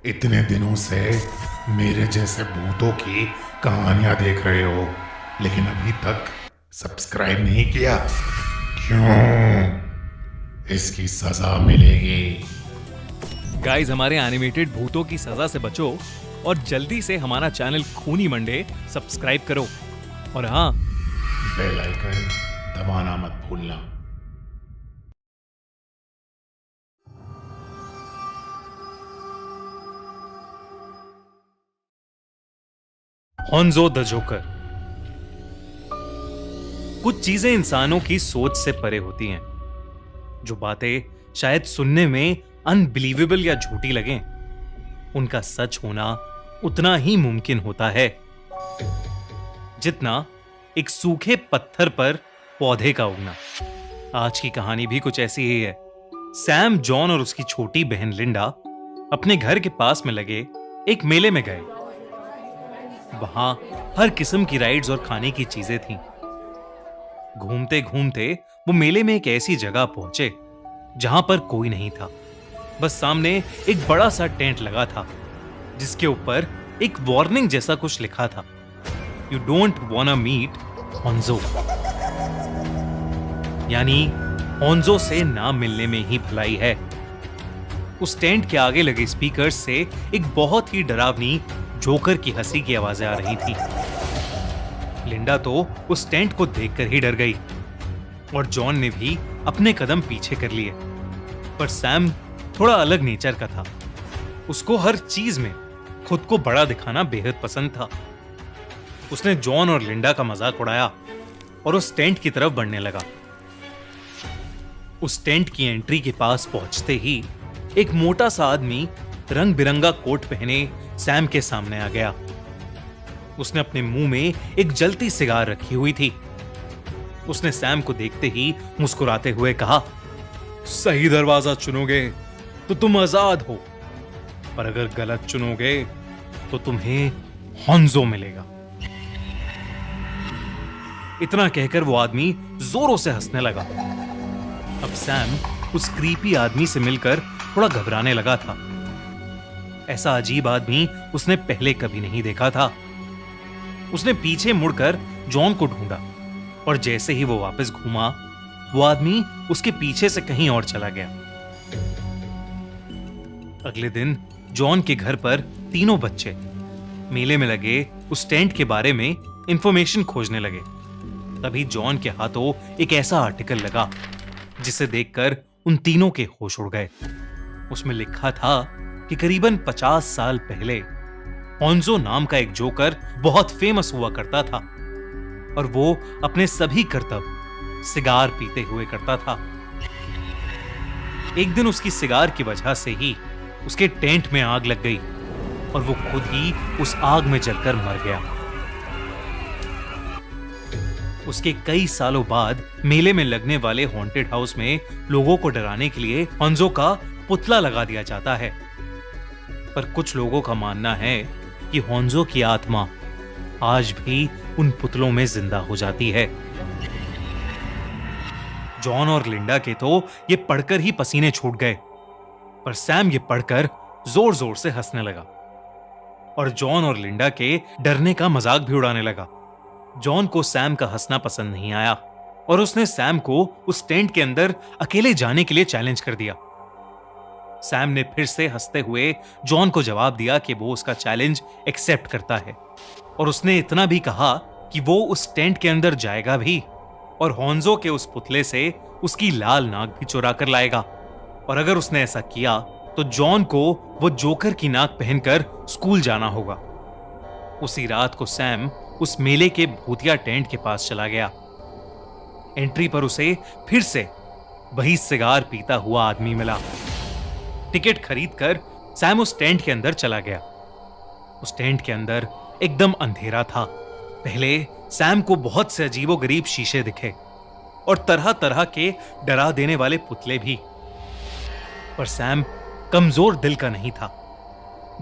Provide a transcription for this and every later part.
इतने दिनों से मेरे जैसे भूतों की कहानियां देख रहे हो, लेकिन अभी तक सब्सक्राइब नहीं किया। क्यों? इसकी सजा मिलेगी। गाइस, हमारे एनिमेटेड भूतों की सजा से बचो और जल्दी से हमारा चैनल खूनी मंडे सब्सक्राइब करो। और हाँ, बेल आइकन दबाना मत भूलना। Honjo the joker. कुछ चीजें इंसानों की सोच से परे होती हैं। जो बातें शायद सुनने में अनबिलीवेबल या झूठी लगें, उनका सच होना उतना ही मुमकिन होता है जितना एक सूखे पत्थर पर पौधे का उगना। आज की कहानी भी कुछ ऐसी ही है। सैम, जॉन और उसकी छोटी बहन लिंडा अपने घर के पास में लगे एक मेले में गए। वहां हर किस्म की राइड्स और खाने की चीजें थीं। घूमते घूमते वो मेले में एक ऐसी जगह पहुंचे जहां पर कोई नहीं था। बस सामने एक बड़ा सा टेंट लगा था जिसके ऊपर एक वार्निंग जैसा कुछ लिखा था, you don't wanna meet Honjo. यानी होन्जो से ना मिलने में ही भलाई है। उस टेंट के आगे लगे स्पीकर्स से एक बहुत ही डरावनी जोकर की हंसी की आवाजें आ रही थी। लिंडा तो उस टेंट को देखकर ही डर गई और जॉन ने भी अपने कदम पीछे कर लिए। पर सैम थोड़ा अलग नेचर का था। उसको हर चीज में खुद को बड़ा दिखाना बेहद पसंद था। उसने जॉन और लिंडा का मजाक उड़ाया और उस टेंट की तरफ बढ़ने लगा। उस टेंट की एंट्री के पास पहुंचते ही एक मोटा सा आदमी रंग बिरंगा कोट पहने सैम के सामने आ गया। उसने अपने मुंह में एक जलती सिगार रखी हुई थी। उसने सैम को देखते ही मुस्कुराते हुए कहा, सही दरवाजा चुनोगे तो तुम आजाद हो, पर अगर गलत चुनोगे तो तुम्हें होन्जो मिलेगा। इतना कहकर वो आदमी जोरों से हंसने लगा। अब सैम उस क्रीपी आदमी से मिलकर थोड़ा घबराने लगा था। ऐसा अजीब आदमी उसने पहले कभी नहीं देखा था। उसने पीछे मुड़कर जॉन को ढूंढा और जैसे ही वो वापस घूमा, वो आदमी उसके पीछे से कहीं और चला गया। अगले दिन जॉन के घर पर तीनों बच्चे मेले में लगे उस टेंट के बारे में इंफॉर्मेशन खोजने लगे। तभी जॉन के हाथों एक ऐसा आर्टिकल लगा जिसे देखकर उन तीनों के होश उड़ गए। उसमें लिखा था कि करीबन 50 साल पहले होन्जो नाम का एक जोकर बहुत फेमस हुआ करता था और वो अपने सभी करतब सिगार पीते हुए करता था। एक दिन उसकी सिगार की वजह से ही उसके टेंट में आग लग गई और वो खुद ही उस आग में जलकर मर गया। उसके कई सालों बाद मेले में लगने वाले हॉन्टेड हाउस में लोगों को डराने के लिए होन्जो का पुतला लगा दिया जाता है। पर कुछ लोगों का मानना है कि होन्जो की आत्मा आज भी उन पुतलों में जिंदा हो जाती है। जॉन और लिंडा के तो ये पढ़कर ही पसीने छूट गए, पर सैम ये पढ़कर जोर जोर से हंसने लगा और जॉन और लिंडा के डरने का मजाक भी उड़ाने लगा। जॉन को सैम का हंसना पसंद नहीं आया और उसने सैम को उस टेंट के अंदर अकेले जाने के लिए चैलेंज कर दिया। सैम ने फिर से हंसते हुए जॉन को जवाब दिया कि वो उसका चैलेंज एक्सेप्ट करता है और उसने इतना भी कहा कि वो उस टेंट के अंदर जाएगा भी और होन्जो के उस पुतले से उसकी लाल नाक भी चुरा कर लाएगा। और अगर उसने ऐसा किया तो जॉन को वो जोकर की नाक पहनकर स्कूल जाना होगा। उसी रात को सैम उस मेले के भूतिया टेंट के पास चला गया। एंट्री पर उसे फिर से वही सिगार पीता हुआ आदमी मिला। टिकट खरीदकर सैम उस टेंट के अंदर चला गया। उस टेंट के अंदर एकदम अंधेरा था। पहले सैम को बहुत से अजीबोगरीब शीशे दिखे और तरह तरह के डरा देने वाले पुतले भी। पर सैम कमजोर दिल का नहीं था।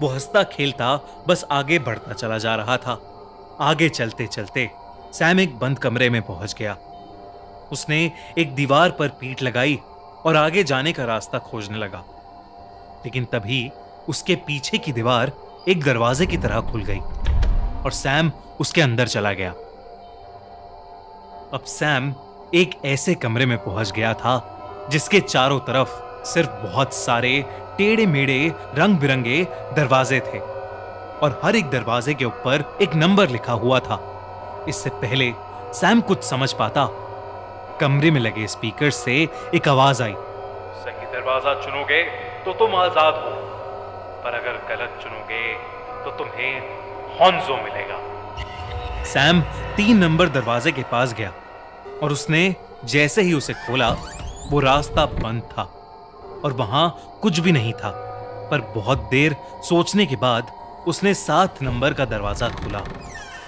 वो हंसता खेलता बस आगे बढ़ता चला जा रहा था। आगे चलते चलते सैम एक बंद कमरे में पहुंच गया। उसने एक दीवार पर पीठ लगाई और आगे जाने का रास्ता खोजने लगा। लेकिन तभी उसके पीछे की दीवार एक दरवाजे की तरह खुल गई और सैम उसके अंदर चला गया। अब सैम एक ऐसे कमरे में पहुंच गया था जिसके चारों तरफ सिर्फ बहुत सारे टेढ़े मेढ़े रंग बिरंगे दरवाजे थे और हर एक दरवाजे के ऊपर एक नंबर लिखा हुआ था। इससे पहले सैम कुछ समझ पाता, कमरे में लगे स्पीकर से एक आवाज आई, सही दरवाजा चुनोगे तो तुम आजाद हो, पर अगर गलत चुनोगे तो तुम्हें हॉन्जो मिलेगा। सैम 3 नंबर दरवाजे के पास गया और उसने जैसे ही उसे खोला वो रास्ता बंद था और वहां कुछ भी नहीं था। पर बहुत देर सोचने के बाद उसने 7 नंबर का दरवाजा खोला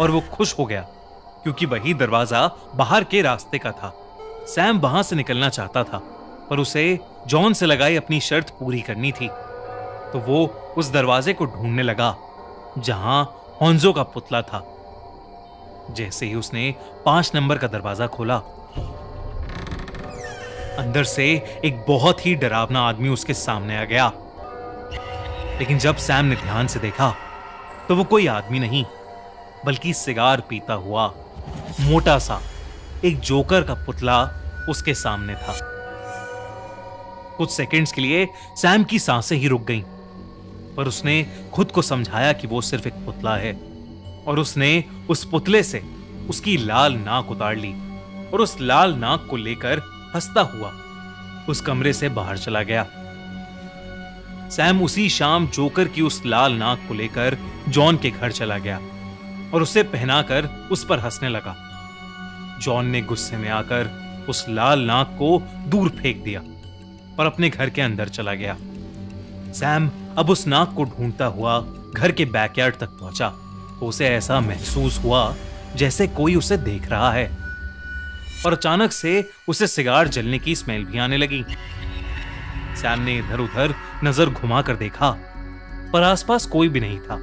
और वो खुश हो गया क्योंकि वही दरवाजा बाहर के रास्ते का था। सैम वहां से निकलना चाहता था पर उसे जॉन से लगाई अपनी शर्त पूरी करनी थी, तो वो उस दरवाजे को ढूंढने लगा जहां हॉन्जो का पुतला था। जैसे ही उसने 5 नंबर का दरवाजा खोला, अंदर से एक बहुत ही डरावना आदमी उसके सामने आ गया। लेकिन जब सैम ने ध्यान से देखा तो वो कोई आदमी नहीं बल्कि सिगार पीता हुआ मोटा सा एक जोकर का पुतला उसके सामने था। कुछ सेकंड्स के लिए सैम की सांसें ही रुक गईं, पर उसने खुद को समझाया कि वो सिर्फ एक पुतला है और उसने उस पुतले से उसकी लाल नाक उतार ली और उस लाल नाक को लेकर हंसता हुआ उस कमरे से बाहर चला गया। सैम उसी शाम जोकर की उस लाल नाक को लेकर जॉन के घर चला गया और उसे पहनाकर उस पर हंसने लगा। जॉन ने गुस्से में आकर उस लाल नाक को दूर फेंक दिया और अपने घर के अंदर चला गया। सैम अब उस नाक को ढूंढता हुआ घर के बैकयार्ड तक पहुंचा तो उसे ऐसा महसूस हुआ जैसे कोई उसे देख रहा है और अचानक से उसे सिगार जलने की स्मेल भी आने लगी। सैम ने इधर उधर नजर घुमाकर देखा पर आसपास कोई भी नहीं था।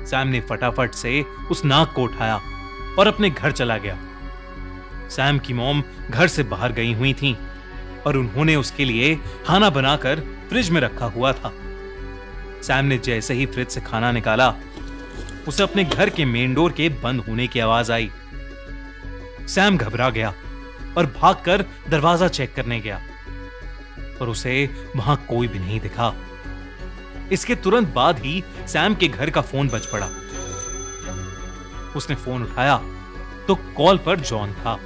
सैम ने फटाफट से उस नाक को उठाया और अपने घर चला गया। सैम की मॉम घर से बाहर गई हुई थी और उन्होंने उसके लिए खाना बनाकर फ्रिज में रखा हुआ था। सैम ने जैसे ही फ्रिज से खाना निकाला, उसे अपने घर के मेन डोर के बंद होने की आवाज आई। सैम घबरा गया और भागकर दरवाजा चेक करने गया, पर उसे वहां कोई भी नहीं दिखा। इसके तुरंत बाद ही सैम के घर का फोन बज पड़ा। उसने फोन उठाया तो कॉल पर जॉन था।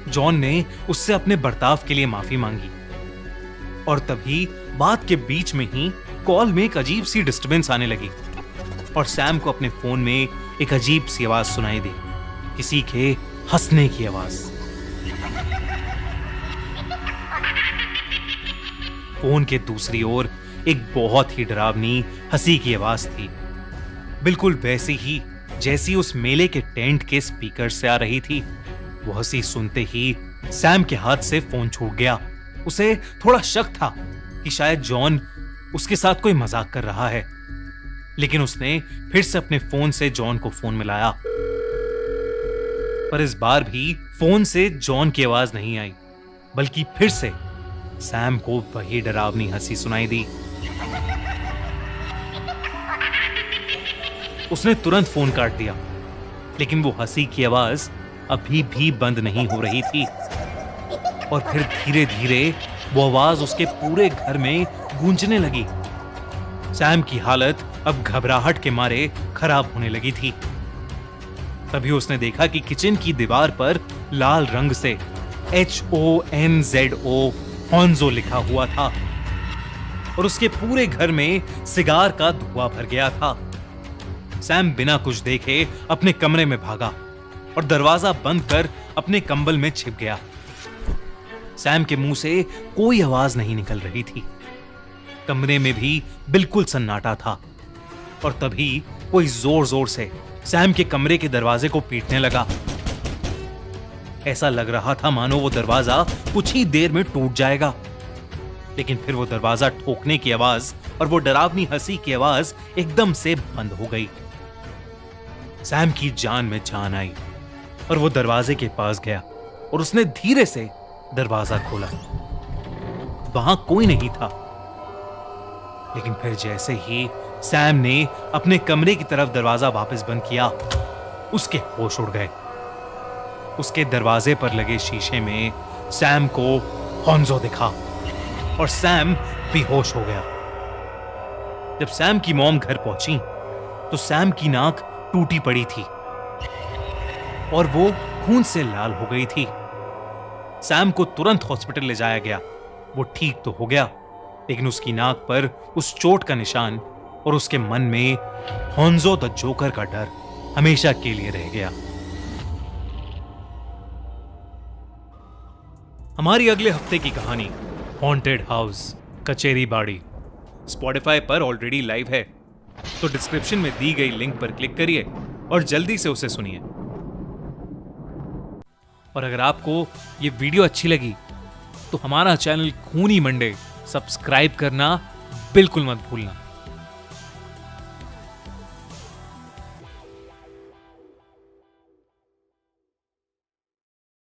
जॉन ने उससे अपने बर्ताव के लिए माफी मांगी और तभी बात के बीच में ही कॉल में एक अजीब सी डिस्टरबेंस आने लगी और सैम को अपने फोन में एक अजीब सी आवाज सुनाई दी, किसी के हंसने की आवाज। फोन के दूसरी ओर एक बहुत ही डरावनी हंसी की आवाज थी, बिल्कुल वैसी ही जैसी उस मेले के टेंट के स्पीकर से आ रही थी। वो हंसी सुनते ही सैम के हाथ से फोन छूट गया। उसे थोड़ा शक था कि शायद जॉन उसके साथ कोई मजाक कर रहा है, लेकिन उसने फिर से अपने फोन से जॉन को फोन मिलाया, पर इस बार भी फोन से जॉन की आवाज नहीं आई, बल्कि फिर से सैम को वही डरावनी हंसी सुनाई दी। उसने तुरंत फोन काट दिया, लेकिन वो हंसी की आवाज अभी भी बंद नहीं हो रही थी और फिर धीरे धीरे वो आवाज उसके पूरे घर में गूंजने लगी। सैम की हालत अब घबराहट के मारे खराब होने लगी थी। तभी उसने देखा कि किचन की दीवार पर लाल रंग से HONZO हॉन्जो लिखा हुआ था और उसके पूरे घर में सिगार का धुआं भर गया था। सैम बिना कुछ देखे अपने कमरे में भागा और दरवाजा बंद कर अपने कंबल में छिप गया। सैम के मुंह से कोई आवाज नहीं निकल रही थी। कमरे में भी बिल्कुल सन्नाटा था और तभी कोई जोर जोर से सैम के कमरे के दरवाजे को पीटने लगा। ऐसा लग रहा था मानो वो दरवाजा कुछ ही देर में टूट जाएगा, लेकिन फिर वो दरवाजा ठोकने की आवाज और वो डरावनी हंसी की आवाज एकदम से बंद हो गई। सैम की जान में जान आई और वो दरवाजे के पास गया और उसने धीरे से दरवाजा खोला। वहां कोई नहीं था, लेकिन फिर जैसे ही सैम ने अपने कमरे की तरफ दरवाजा वापस बंद किया, उसके होश उड़ गए। उसके दरवाजे पर लगे शीशे में सैम को होंजो दिखा और सैम बेहोश हो गया। जब सैम की मॉम घर पहुंची तो सैम की नाक टूटी पड़ी थी और वो खून से लाल हो गई थी। सैम को तुरंत हॉस्पिटल ले जाया गया। वो ठीक तो हो गया, लेकिन उसकी नाक पर उस चोट का निशान और उसके मन में होंजो द जोकर का डर हमेशा के लिए रह गया। हमारी अगले हफ्ते की कहानी हॉन्टेड हाउस कचेरी बाड़ी स्पॉटिफाई पर ऑलरेडी लाइव है, तो डिस्क्रिप्शन में दी गई लिंक पर क्लिक करिए और जल्दी से उसे सुनिए। और अगर आपको ये वीडियो अच्छी लगी तो हमारा चैनल खूनी मंडे सब्सक्राइब करना बिल्कुल मत भूलना।